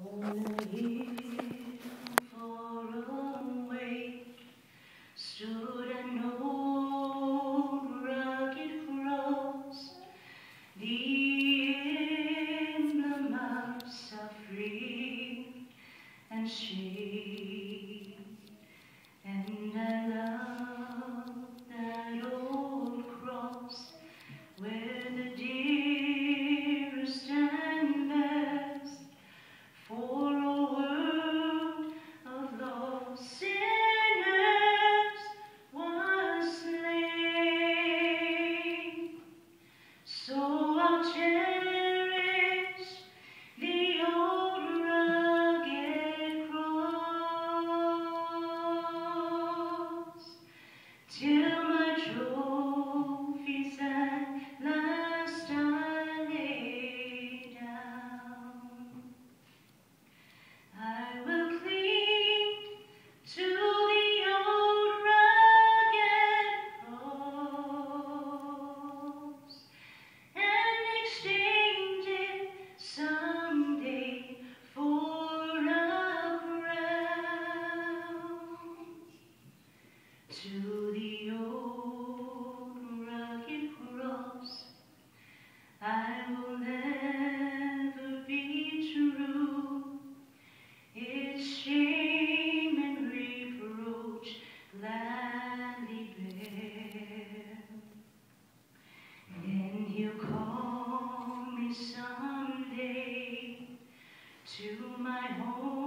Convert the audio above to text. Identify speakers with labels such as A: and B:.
A: On a hill far away stood an old rugged cross, the emblem of suffering and shame. And I love that old cross where the dearest and best for a world of lost sinners was slain. So I'll cherish the old rugged cross till my trophies at last I lay down. I will cling to the old rugged cross and exchange it someday for a crown. To the old rugged cross I will never be true. Its shame and reproach gladly bear. Then He'll call me someday to my home.